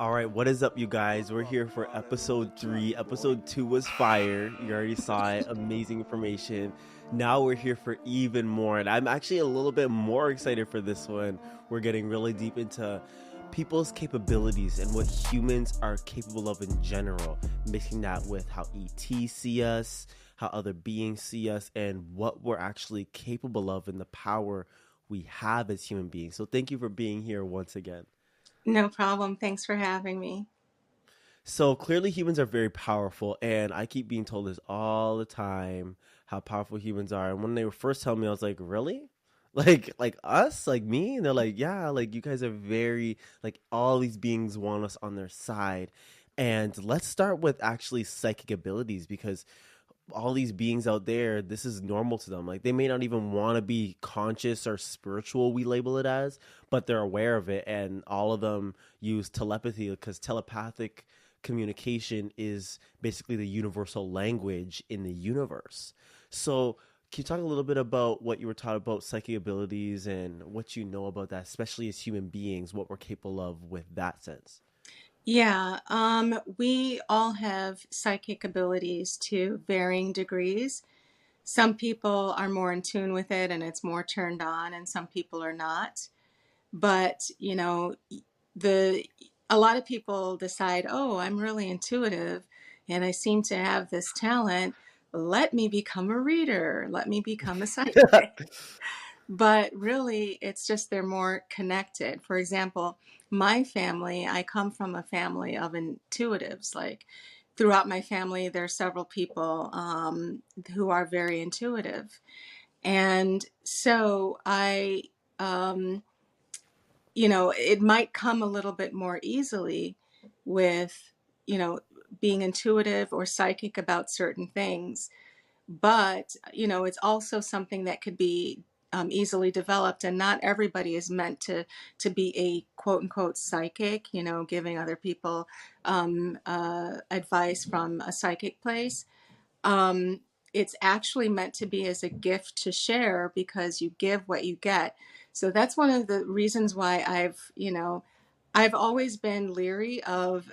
All right, what is up, you guys? We're here for episode 3. Episode 2 was fire. You already saw it. Amazing information. Now we're here for even more. And I'm actually a little bit more excited for this one. We're getting really deep into people's capabilities and what humans are capable of in general, mixing that with how ET see us, how other beings see us, and what we're actually capable of and the power we have as human beings. So thank you for being here once again. No problem. Thanks for having me. So clearly humans are very powerful, and I keep being told this all the time how powerful humans are. And when they were first telling me, I was like, "Really? Like us? Like me?" And they're like, "Yeah, like you guys are very like all these beings want us on their side." And let's start with actually psychic abilities because all these beings out there, this is normal to them. Like they may not even want to be conscious or spiritual, we label it as, but they're aware of it. And all of them use telepathy because telepathic communication is basically the universal language in the universe. So, can you talk a little bit about what you were taught about psychic abilities and what you know about that, especially as human beings, what we're capable of with that sense? We all have psychic abilities to varying degrees. Some people are more in tune with it and it's more turned on, and some people are not. But, the a lot of people decide, "Oh, I'm really intuitive and I seem to have this talent. Let me become a reader. Let me become a psychic." But really, it's just they're more connected. For example, my family, I come from a family of intuitives. Like throughout my family, there are several people who are very intuitive. And so um, it might come a little bit more easily with, you know, being intuitive or psychic about certain things, but it's also something that could be easily developed, and not everybody is meant to be a quote unquote psychic, giving other people advice from a psychic place. Um, it's actually meant to be as a gift to share, because you give what you get. So that's one of the reasons why I've always been leery of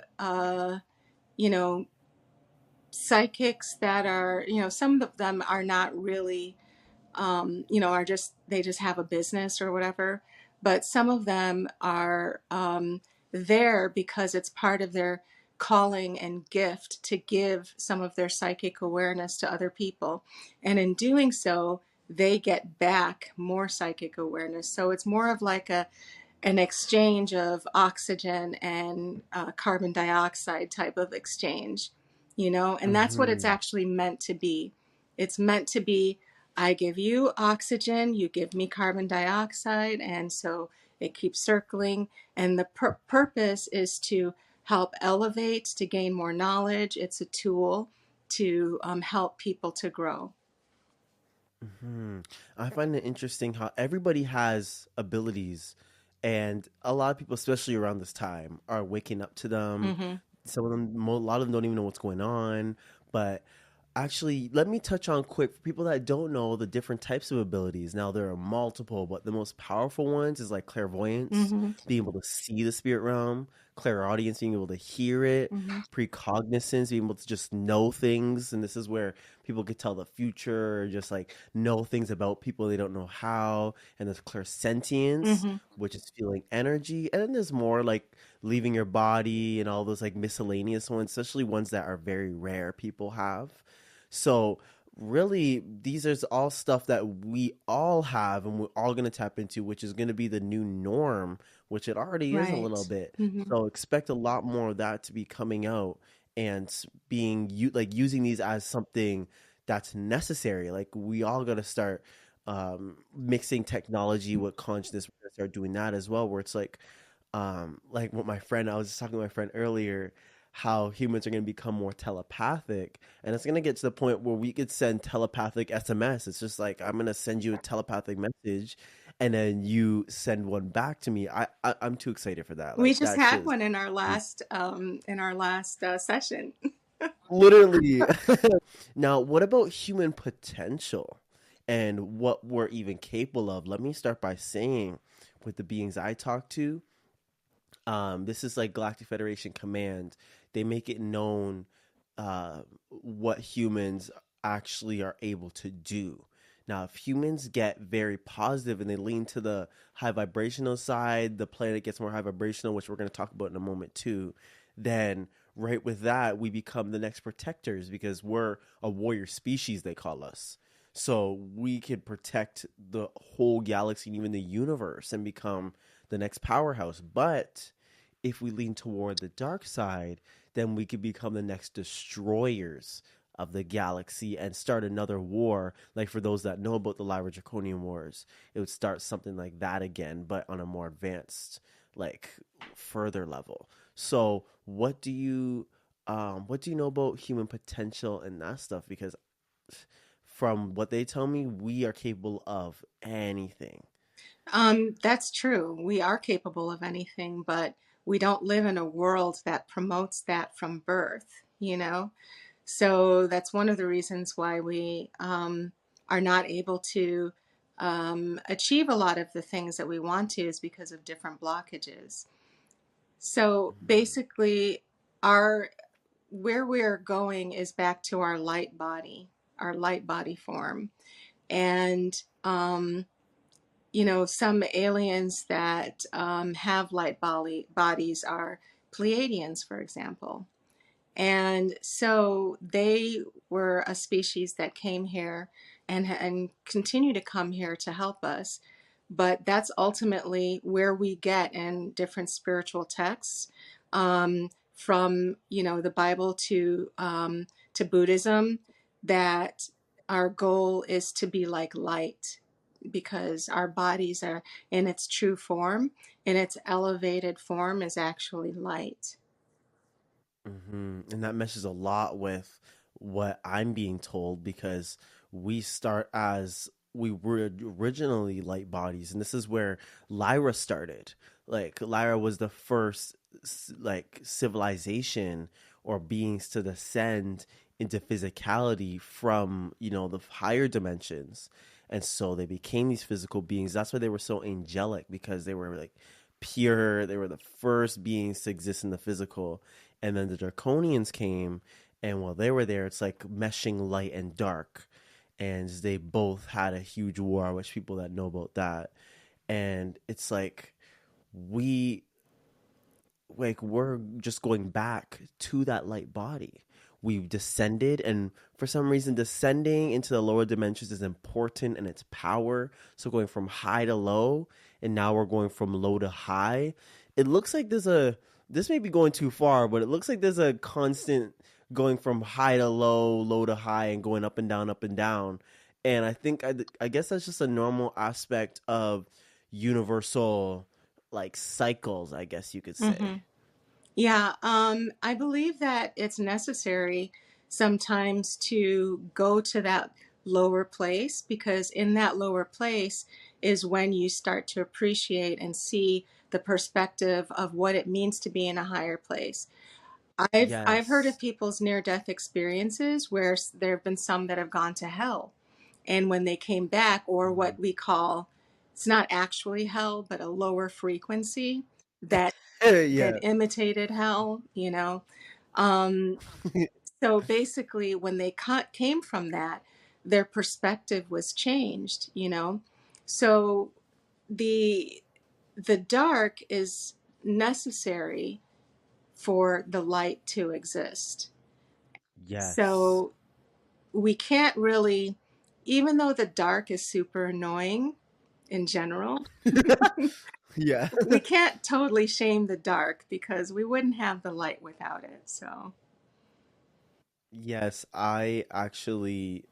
you know psychics that are, some of them are not really, are just, they just have a business or whatever. But some of them are there because it's part of their calling and gift to give some of their psychic awareness to other people. And in doing so, they get back more psychic awareness. So it's more of like an exchange of oxygen and carbon dioxide type of exchange, and that's what it's Hmm. actually meant to be. It's meant to be, I give you oxygen, you give me carbon dioxide, and so it keeps circling. And the purpose is to help elevate, to gain more knowledge. It's a tool to help people to grow. Hmm. I find it interesting how everybody has abilities, and a lot of people, especially around this time, are waking up to them. Hmm. Some of them, a lot of them don't even know what's going on. But actually, let me touch on quick for people that don't know the different types of abilities. Now, there are multiple, but the most powerful ones is like clairvoyance, Hmm. being able to see the spirit realm, clairaudience, being able to hear it, Hmm. precognizance, being able to just know things. And this is where people could tell the future or just like know things about people they don't know how. And there's clairsentience, Hmm. which is feeling energy. And then there's more like leaving your body and all those like miscellaneous ones, especially ones that are very rare people have. So really these are all stuff that we all have and we're all going to tap into, which is going to be the new norm, which it already is a little Right. bit. Hmm. So expect a lot more of that to be coming out and being like using these as something that's necessary. Like we all got to start mixing technology with consciousness. We're gonna start doing that as well, where it's like what my friend, I was just talking to my friend earlier, how humans are going to become more telepathic, and it's going to get to the point where we could send telepathic SMS. It's just like I'm going to send you a telepathic message and then you send one back to me. I'm too excited for that. We Like just that's had just one in our last session. literally. Now what about human potential and what we're even capable of? Let me start by saying, with the beings I talk to, This is like Galactic Federation command. They make it known what humans actually are able to do. Now, if humans get very positive and they lean to the high vibrational side, the planet gets more high vibrational, which we're going to talk about in a moment too, then right with that, we become the next protectors because we're a warrior species, they call us. So we could protect the whole galaxy and even the universe and become the next powerhouse. But if we lean toward the dark side, then we could become the next destroyers of the galaxy and start another war. Like for those that know about the Lyra Draconian Wars, it would start something like that again, but on a more advanced, like further level. So, what do you know about human potential and that stuff? Because from what they tell me, we are capable of anything. That's true. We are capable of anything, but we don't live in a world that promotes that from birth, you know? So that's one of the reasons why we are not able to achieve a lot of the things that we want to, is because of different blockages. So basically, our where we're going is back to our light body form. And some aliens that have bodies are Pleiadians, for example. And so they were a species that came here and continue to come here to help us. But that's ultimately where we get in different spiritual texts, from the Bible to Buddhism, that our goal is to be like light, because our bodies are in its true form, in its elevated form is actually light. And that meshes a lot with what I'm being told because we start as we were originally light bodies, and this is where Lyra started. Like Lyra was the first like civilization or beings to descend into physicality from the higher dimensions, and so they became these physical beings. That's why they were so angelic, because they were like pure. They were the first beings to exist in the physical, and then the Draconians came, and while they were there, it's like meshing light and dark, and they both had a huge war, which people that know about that, and it's like we we're just going back to that light body. We've descended, and for some reason, descending into the lower dimensions is important in its power. So going from high to low, and now we're going from low to high. It looks like this may be going too far, but it looks like there's a constant going from high to low, low to high, and going up and down, up and down. And I guess that's just a normal aspect of universal like cycles, I guess you could say. Hmm. Yeah, I believe that it's necessary sometimes to go to that lower place, because in that lower place is when you start to appreciate and see the perspective of what it means to be in a higher place. I've heard of Yes. people's near death experiences where there have been some that have gone to hell, and when they came back, or what we call, it's not actually hell, but a lower frequency that Yeah. imitated hell, Um, so basically, when they came from that, their perspective was changed. So the the dark is necessary for the light to exist. Yes. So we can't really, even though the dark is super annoying in general, Yeah. we can't totally shame the dark, because we wouldn't have the light without it. So, Yes, I actually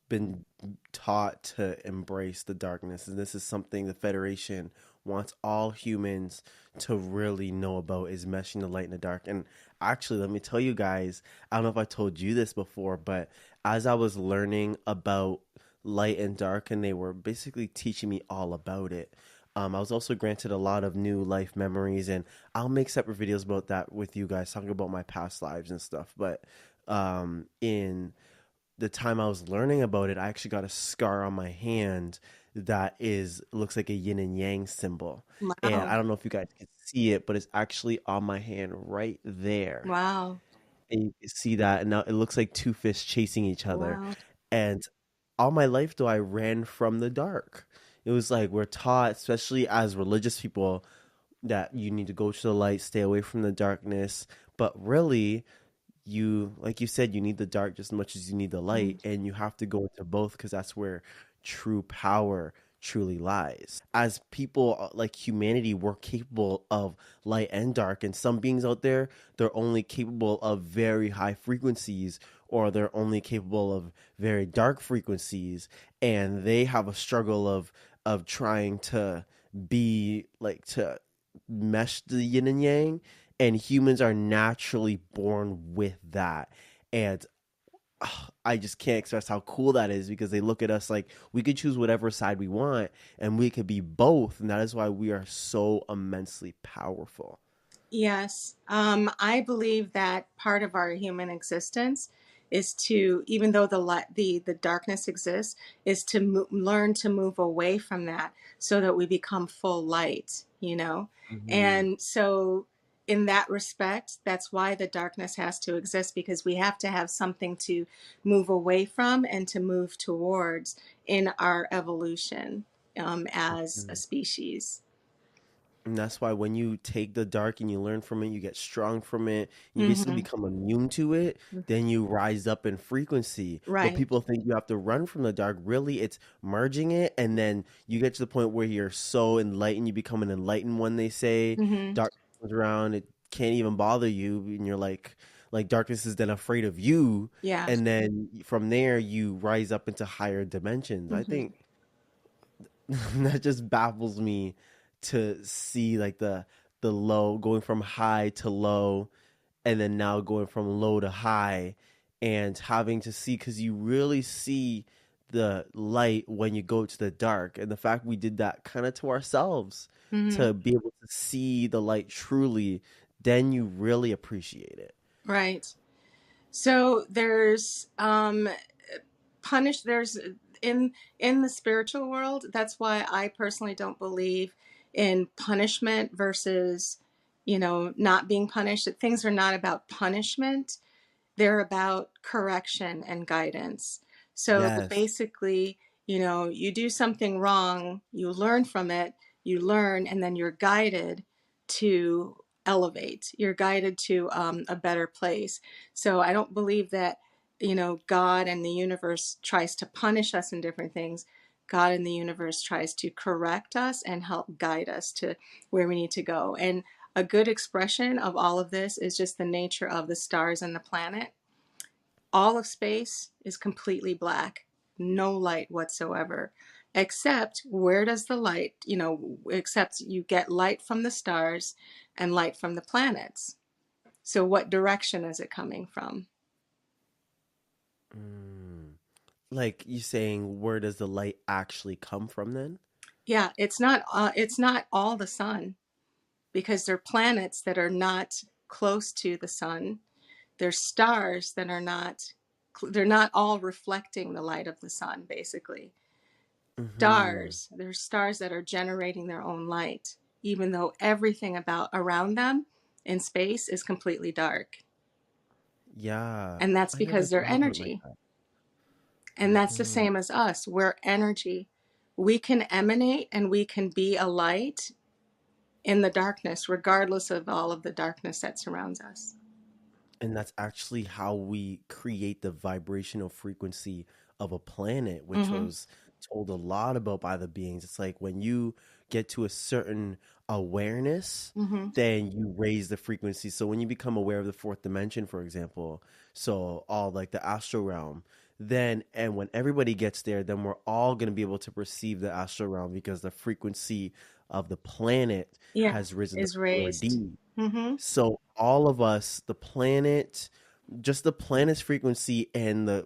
been taught to embrace the darkness, and this is something the Federation wants all humans to really know about, is meshing the light and the dark. And actually, let me tell you guys, I don't know if I told you this before, but as I was learning about light and dark, and they were basically teaching me all about it, I was also granted a lot of new life memories, and I'll make separate videos about that with you guys, talking about my past lives and stuff. But in the time I was learning about it, I actually got a scar on my hand that is looks like a yin and yang symbol. And wow. I don't know if you guys can see it, but it's actually on my hand right there. Wow. And you can see that, and now it looks like two fish chasing each other. Wow. And all my life, though, I ran from the dark. It was like we're taught, especially as religious people, that you need to go to the light, stay away from the darkness. But really, like you said, you need the dark just as much as you need the light, and you have to go into both because that's where true power truly lies. As people, like humanity, we're capable of light and dark, and some beings out there, they're only capable of very high frequencies, or they're only capable of very dark frequencies, and they have a struggle of trying to be like to mesh the yin and yang, and humans are naturally born with that. And I just can't express how cool that is, because they look at us like we could choose whatever side we want, and we could be both, and that is why we are so immensely powerful. Yes, I believe that part of our human existence is to, even though the darkness exists, is to learn to move away from that so that we become full light, you know? Hmm. And so, in that respect, that's why the darkness has to exist, because we have to have something to move away from and to move towards in our evolution as a species. And that's why when you take the dark and you learn from it, you get strong from it, you basically Hmm. become immune to it, then you rise up in frequency. But Right. people think you have to run from the dark. Really, it's merging it, and then you get to the point where you're so enlightened, you become an enlightened one, they say. Hmm. Dark comes around, it can't even bother you, and you're like darkness is then afraid of you, Yeah. and then from there you rise up into higher dimensions. I Hmm. think that just baffles me to see like the low going from high to low, and then now going from low to high, and having to see, because you really see the light when you go to the dark, and the fact we did that kind of to ourselves Hmm. to be able to see the light truly, then you really appreciate it. Right. So there's punish there's in the spiritual world, that's why I personally don't believe in punishment versus, not being punished. That things are not about punishment. They're about correction and guidance. So Yes. basically, you do something wrong, you learn from it, you learn, and then you're guided to elevate. You're guided to a better place. So I don't believe that, God and the universe tries to punish us in different things. God and the universe tries to correct us and help guide us to where we need to go. And a good expression of all of this is just the nature of the stars and the planet. All of space is completely black, no light whatsoever. Except where does the light, except you get light from the stars and light from the planets. So, what direction is it coming from? Mm. Like you saying, where does the light actually come from then? Yeah, it's not all the sun, because there are planets that are not close to the sun. There's stars that are not, they're not all reflecting the light of the sun, basically. Hmm. There's stars that are generating their own light, even though everything about around them in space is completely dark. Yeah, And that's I never because they're thought about it like energy. that. And that's the Hmm. same as us. We're energy. We can emanate and we can be a light in the darkness, regardless of all of the darkness that surrounds us. And that's actually how we create the vibrational frequency of a planet, which Mm-hmm. was told a lot about by the beings. It's like when you get to a certain awareness, Mm-hmm. then you raise the frequency. So when you become aware of the fourth dimension, for example, so all like the astral realm, then and when everybody gets there, then we're all going to be able to perceive the astral realm, because the frequency of the planet Yeah, has risen to is raised. 4D. Mm-hmm. So all of us, the planet, just the planet's frequency and the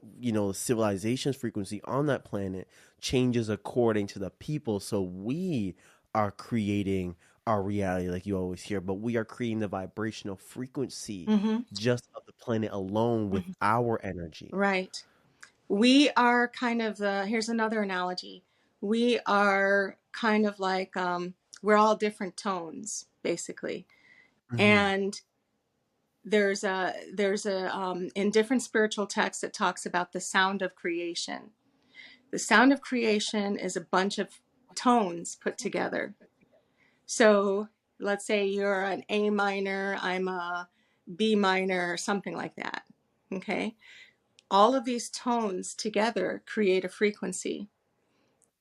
civilization's frequency on that planet changes according to the people. So we are creating our reality, like you always hear, but we are creating the vibrational frequency Mm-hmm. just of the planet alone with Mm-hmm. our energy. Right. We are kind of here's another analogy. We are kind of like, we're all different tones. basically. Hmm. And there's a in different spiritual texts it talks about the sound of creation. The sound of creation is a bunch of tones put together. So let's say you're an A minor, I'm a B minor, or something like that. Okay. All of these tones together create a frequency.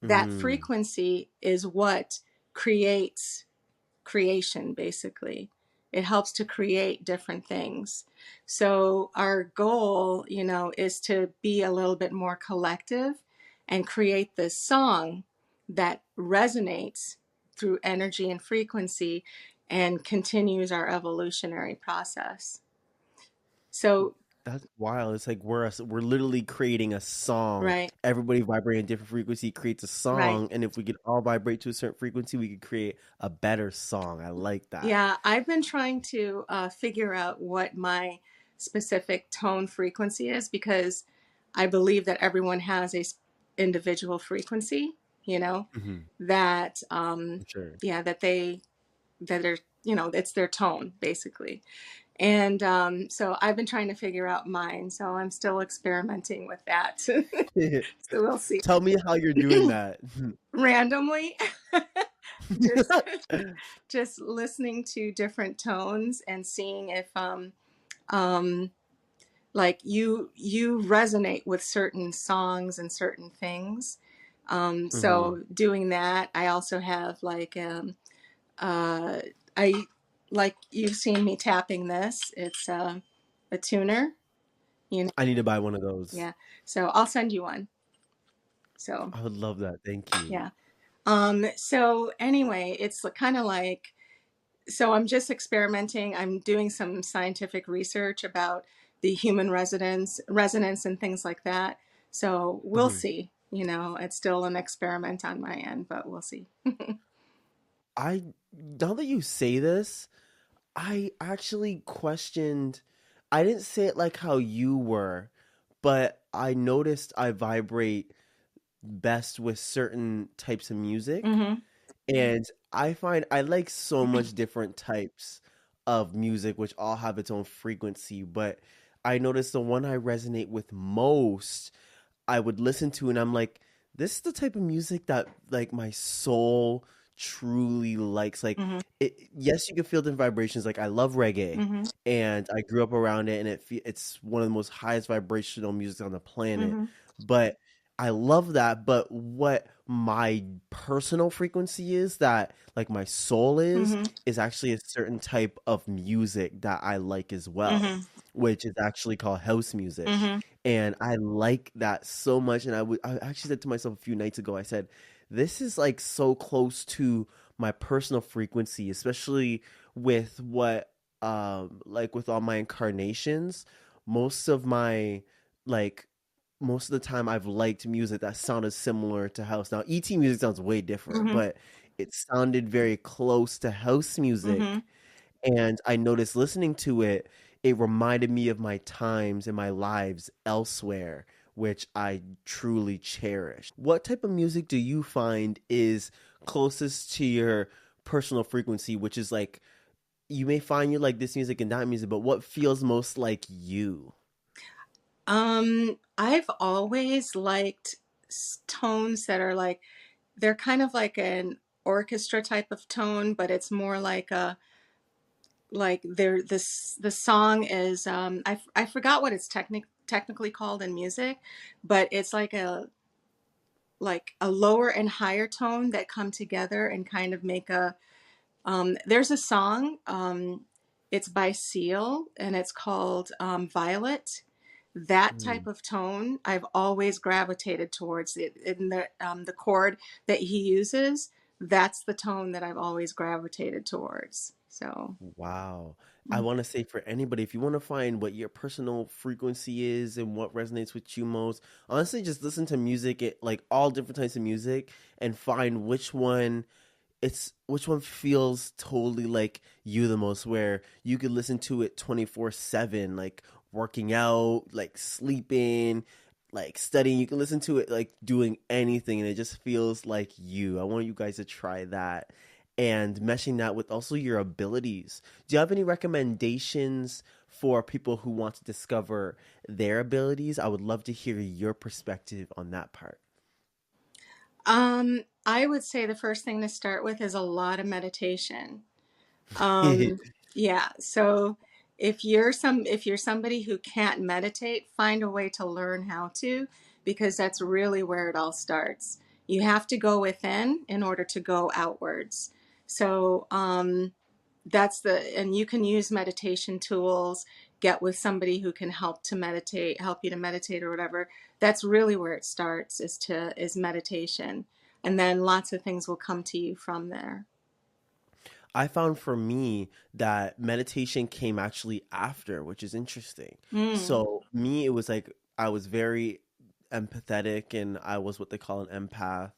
That Hmm. frequency is what creates creation, basically. It helps to create different things. So our goal, is to be a little bit more collective and create this song that resonates through energy and frequency and continues our evolutionary process. So, That's wild. It's like we're literally creating a song. right, Everybody vibrating a different frequency creates a right. song, and if we could all vibrate to a certain frequency, we could create a better song. I like that. Yeah, I've been trying to figure out what my specific tone frequency is because I believe that everyone has a individual frequency, you know, Hmm. that For sure. yeah, that are, it's their tone basically. And so I've been trying to figure out mine. So I'm still experimenting with that. So we'll see. Tell me how you're doing that. Randomly, just just listening to different tones and seeing if um like you resonate with certain songs and certain things. Hmm. So doing that, I also have like uh I like you've seen me tapping this. It's a tuner, you know. I need to buy one of those. Yeah. So I'll send you one. So I would love that. Thank you. yeah. So anyway, it's kind of like, so I'm just experimenting. I'm doing some scientific research about the human resonance and things like that. So we'll Hmm. see. It's still an experiment on my end, but we'll see. I Now that you say this, I actually questioned. I didn't say it like how you were, but I noticed I vibrate best with certain types of music. Hmm. And I find I like so much different types of music, which all have its own frequency. But I noticed the one I resonate with most, I would listen to, and I'm like, this is the type of music that like my soul truly likes. Like, Hmm. yes, you can feel the vibrations. Like, I love reggae, Hmm. and I grew up around it, and it's one of the most highest vibrational music on the planet. Hmm. But I love that. But what my personal frequency is, that like my soul Hmm. is actually a certain type of music that I like as well, Hmm. which is actually called house music. Hmm. And I like that so much. And I actually said to myself a few nights ago, I said, this is like so close to my personal frequency, especially with what, like with all my incarnations, most of my, like, most of the time I've liked music that sounded similar to house. Now, ET music sounds way different, Hmm. but it sounded very close to house Hmm. music, and I noticed listening to it, it reminded me of my times and my lives elsewhere, which I truly cherish. What type of music do you find is closest to your personal frequency, which is like, you may find you like this music and that music, but what feels most like you? I've always liked tones that are like, they're kind of like an orchestra type of tone, but it's more like the song is I forgot what it's technically called in music, but it's like a lower and higher tone that come together and kind of make a there's a song, it's by Seal and it's called Violet. That type Mm. of tone I've always gravitated towards it in the chord that he uses. That's the tone that I've always gravitated towards. So Wow. I mm. want to say, for anybody, if you want to find what your personal frequency is and what resonates with you most, honestly, just listen to music, like all different types of music, and find which one feels totally like you the most, where you could listen to it 24/7, like working out, like sleeping, like studying. You can listen to it like doing anything, and it just feels like you. I want you guys to try that. and meshing that with also your abilities. Do you have any recommendations for people who want to discover their abilities? I would love to hear your perspective on that part. I would say the first thing to start with is a lot of meditation. Um, yeah, so if you're somebody who can't meditate, find a way to learn how to, because that's really where it all starts. You have to go within in order to go outwards. So and you can use meditation tools, get with somebody who can help you to meditate or whatever. That's really where it starts is meditation. And then lots of things will come to you from there. I found for me that meditation came actually after, which is interesting. Mm. So me, it was like I was very empathetic and I was what they call an empath.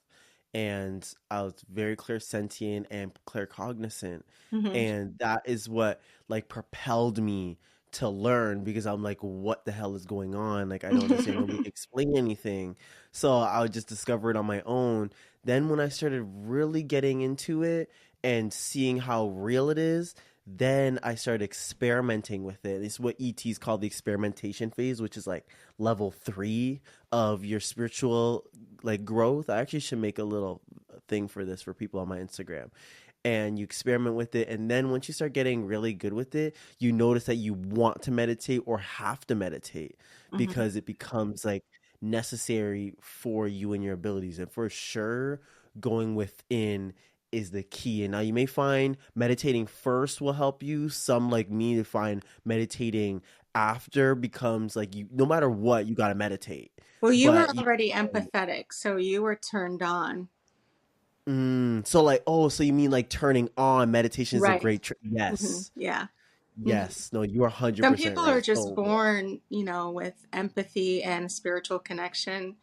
And I was very clairsentient and claircognizant. Hmm. And that is what like propelled me to learn because I'm like, what the hell is going on? Like I don't understand. Nobody can explain anything. So I would just discover it on my own. Then when I started really getting into it and seeing how real it is, then I started experimenting with it. It's what ETs call the experimentation phase, which is like level 3 of your spiritual like growth. I actually should make a little thing for this for people on my Instagram. And you experiment with it, and then once you start getting really good with it, you notice that you want to meditate or have to meditate Hmm. because it becomes like necessary for you and your abilities. And for sure, going within is the key. And now you may find meditating first will help you. Some like me to find meditating after becomes like you no matter what, you gotta meditate. Well, you were But you already empathetic, so you were turned on. so like oh, so you mean like turning on meditation is a Right. great Hmm. yes. Yeah. Hmm. Yes. No, you are Some 100% people are right. just So yeah. born, with empathy and a spiritual connection.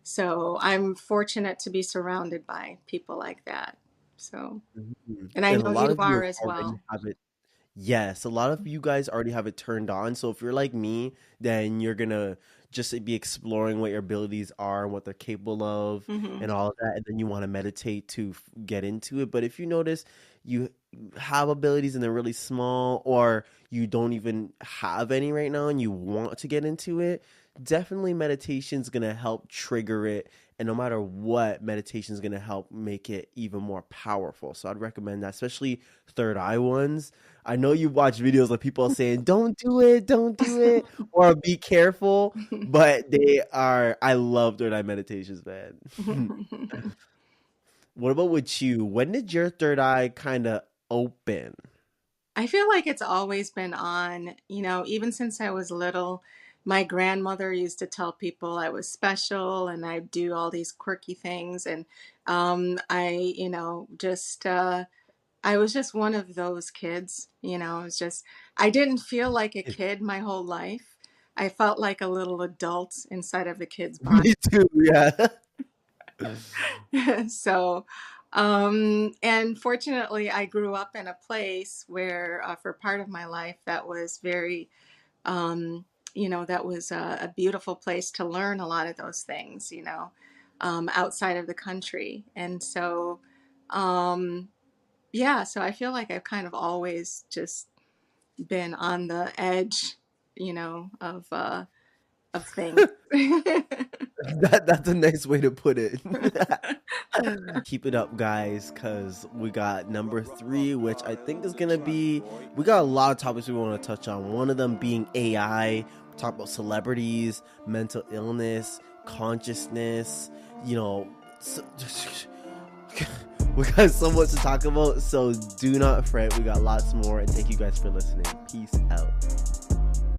So I'm fortunate to be surrounded by people like that. So, Mhm. and I And a know you lot of are you as already well. have it. Yes, a lot of you guys already have it turned on. So if you're like me, then you're gonna just be exploring what your abilities are and what they're capable of Hmm. and all of that, and then you want to meditate to get into it. But if you notice you have abilities and they're really small, or you don't even have any right now and you want to get into it, definitely meditation is gonna help trigger it. And no matter what, meditation is gonna help make it even more powerful. So I'd recommend that, especially third eye ones. I know you watch videos of people saying, don't do it, or be careful, but they are, I love third eye meditations, man. What about with you? When did your third eye kind of open? I feel like it's always been on, even since I was little. My grandmother used to tell people I was special and I do all these quirky things. And I was just one of those kids. I didn't feel like a kid my whole life. I felt like a little adult inside of the kid's body. Me too, yeah. So, and fortunately, I grew up in a place where, for part of my life, that was very, um, that was a beautiful place to learn a lot of those things, outside of the country. And so, um, yeah, so I feel like I've kind of always just been on the edge, of things. That's a nice way to put it. Keep it up, guys, because we got number 3, which I think is gonna be. We got a lot of topics we want to touch on. One of them being AI. Talk about celebrities, mental illness, consciousness. You know, so, we got so much to talk about. So do not fret. We got lots more, and thank you guys for listening. Peace out.